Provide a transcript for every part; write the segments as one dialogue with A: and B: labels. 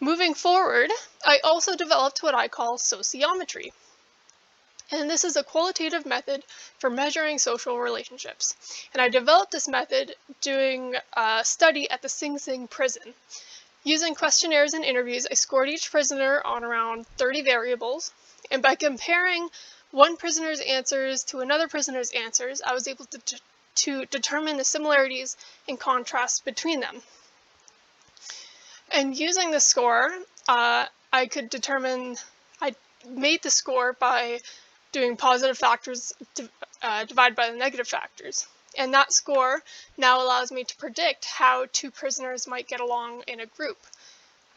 A: Moving forward, I also developed what I call sociometry. And this is a qualitative method for measuring social relationships. And I developed this method doing a study at the Sing Sing prison. Using questionnaires and interviews, I scored each prisoner on around 30 variables. And by comparing one prisoner's answers to another prisoner's answers, I was able to determine the similarities and contrasts between them. And using the score, I made the score by doing positive factors divided by the negative factors. And that score now allows me to predict how two prisoners might get along in a group.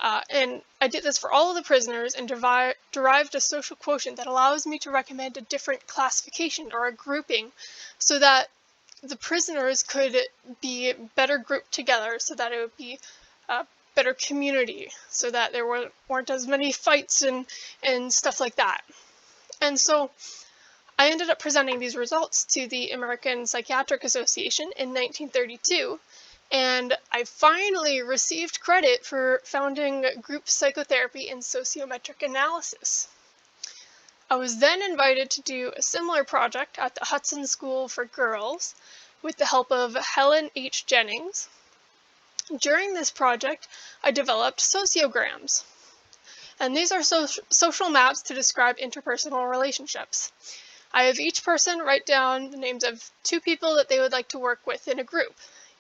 A: And I did this for all of the prisoners and derived a social quotient that allows me to recommend a different classification or a grouping so that the prisoners could be better grouped together, so that it would be a better community, so that there weren't as many fights and stuff like that. And so I ended up presenting these results to the American Psychiatric Association in 1932, and I finally received credit for founding group psychotherapy and sociometric analysis. I was then invited to do a similar project at the Hudson School for Girls with the help of Helen H. Jennings. During this project, I developed sociograms. And these are social maps to describe interpersonal relationships. I have each person write down the names of two people that they would like to work with in a group.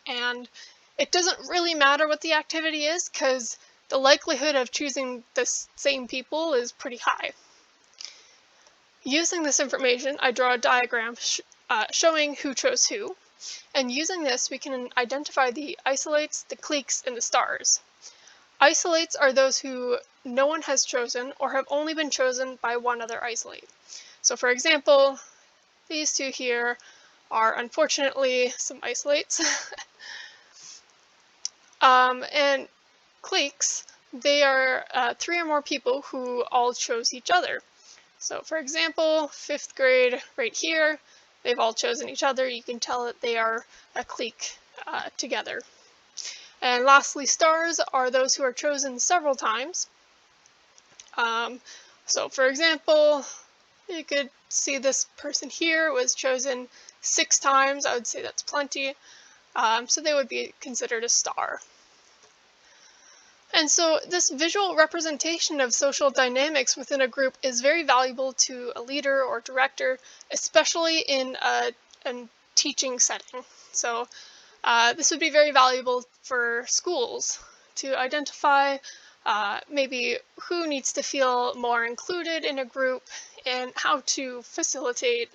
A: And it doesn't really matter what the activity is, because the likelihood of choosing the same people is pretty high. Using this information, I draw a diagram showing who chose who. And using this, we can identify the isolates, the cliques, and the stars. Isolates are those who no one has chosen or have only been chosen by one other isolate. So for example, these two here are unfortunately some isolates. And cliques, they are 3 or more people who all chose each other. So for example, 5th grade right here, they've all chosen each other. You can tell that they are a clique together. And lastly, stars are those who are chosen several times. So for example, you could see this person here was chosen 6 times. I would say that's plenty. So they would be considered a star. And so this visual representation of social dynamics within a group is very valuable to a leader or director, especially in a teaching setting. So this would be very valuable for schools to identify maybe who needs to feel more included in a group and how to facilitate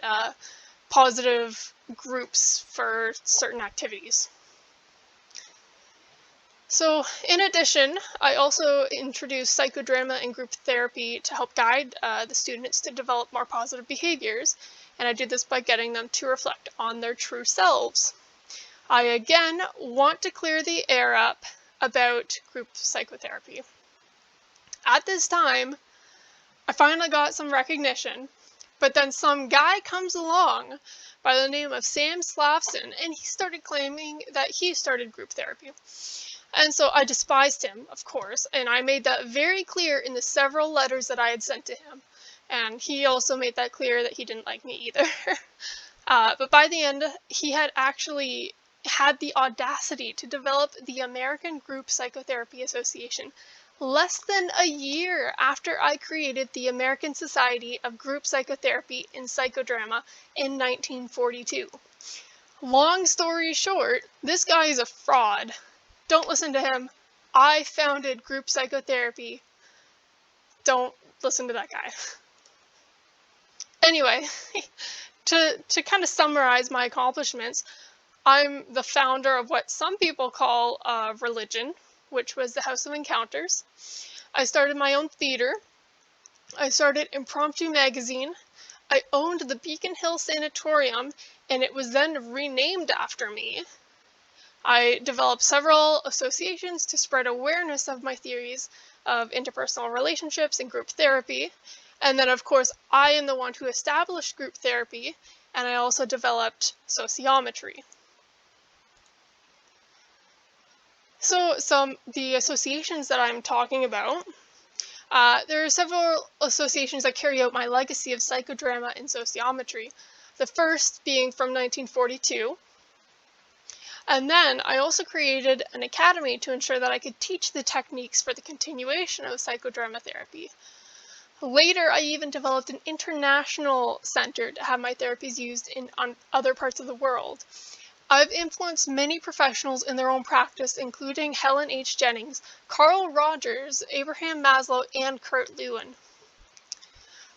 A: positive groups for certain activities. So in addition, I also introduced psychodrama and group therapy to help guide the students to develop more positive behaviors, and I did this by getting them to reflect on their true selves. I again want to clear the air up about group psychotherapy. At this time, I finally got some recognition, but then some guy comes along by the name of Sam Slavson, and he started claiming that he started group therapy. And so I despised him, of course, and I made that very clear in the several letters that I had sent to him. And he also made that clear that he didn't like me either. But by the end, he had actually had the audacity to develop the American Group Psychotherapy Association less than a year after I created the American Society of Group Psychotherapy and Psychodrama in 1942. Long story short, this guy is a fraud. Don't listen to him. I founded group psychotherapy. Don't listen to that guy. Anyway, to kind of summarize my accomplishments, I'm the founder of what some people call a religion, which was the House of Encounters. I started my own theater. I started Impromptu Magazine. I owned the Beacon Hill Sanatorium, and it was then renamed after me. I developed several associations to spread awareness of my theories of interpersonal relationships and group therapy. And then, of course, I am the one who established group therapy, and I also developed sociometry. So the associations that I'm talking about, there are several associations that carry out my legacy of psychodrama in sociometry. The first being from 1942. And then I also created an academy to ensure that I could teach the techniques for the continuation of psychodrama therapy. Later, I even developed an international center to have my therapies used in other parts of the world. I've influenced many professionals in their own practice, including Helen H. Jennings, Carl Rogers, Abraham Maslow, and Kurt Lewin.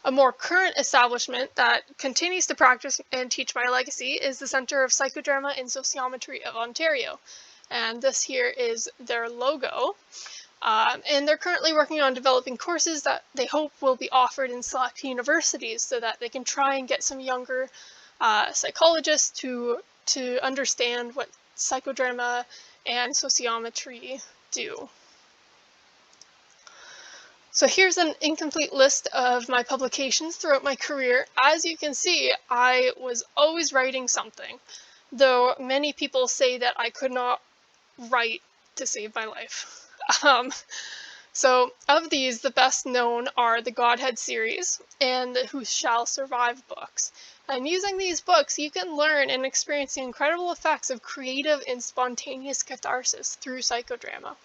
A: A more current establishment that continues to practice and teach my legacy is the Centre of Psychodrama and Sociometry of Ontario. And this here is their logo. And they're currently working on developing courses that they hope will be offered in select universities so that they can try and get some younger psychologists to understand what psychodrama and sociometry do. So here's an incomplete list of my publications throughout my career. As you can see, I was always writing something, though many people say that I could not write to save my life. So of these, the best known are the Godhead series and the Who Shall Survive books. And using these books, you can learn and experience the incredible effects of creative and spontaneous catharsis through psychodrama.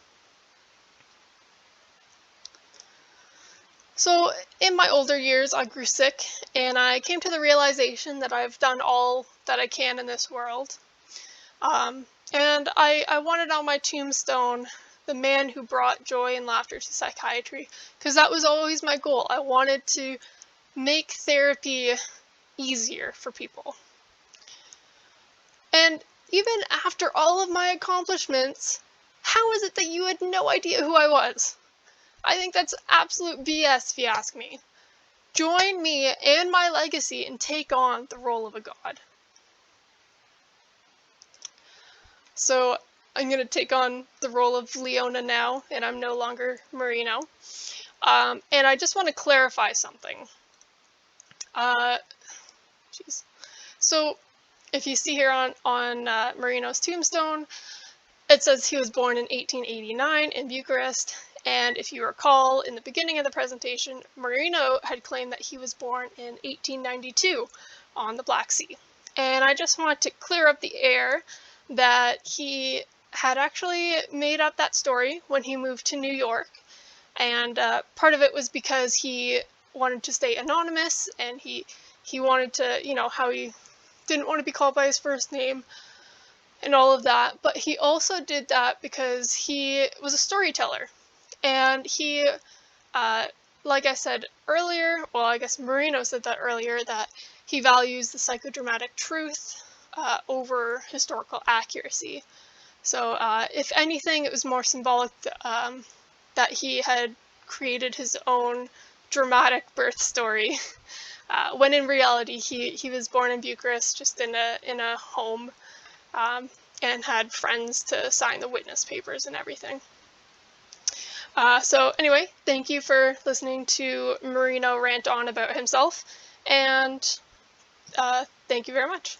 A: So in my older years, I grew sick, and I came to the realization that I've done all that I can in this world. And I wanted on my tombstone the man who brought joy and laughter to psychiatry, because that was always my goal. I wanted to make therapy easier for people. And even after all of my accomplishments, how is it that you had no idea who I was? I think that's absolute BS if you ask me. Join me and my legacy and take on the role of a god. So I'm going to take on the role of Leona now, and I'm no longer Moreno. And I just want to clarify something. So if you see here on Moreno's tombstone, it says he was born in 1889 in Bucharest. And if you recall, in the beginning of the presentation, Moreno had claimed that he was born in 1892 on the Black Sea. And I just want to clear up the air that he had actually made up that story when he moved to New York. And part of it was because he wanted to stay anonymous, and he wanted to, how he didn't want to be called by his first name and all of that. But he also did that because he was a storyteller. And he, like I said earlier, well, I guess Moreno said that earlier, that he values the psychodramatic truth over historical accuracy. So if anything, it was more symbolic that he had created his own dramatic birth story, when in reality he was born in Bucharest, just in a home, and had friends to sign the witness papers and everything. So anyway, thank you for listening to Moreno rant on about himself, and thank you very much.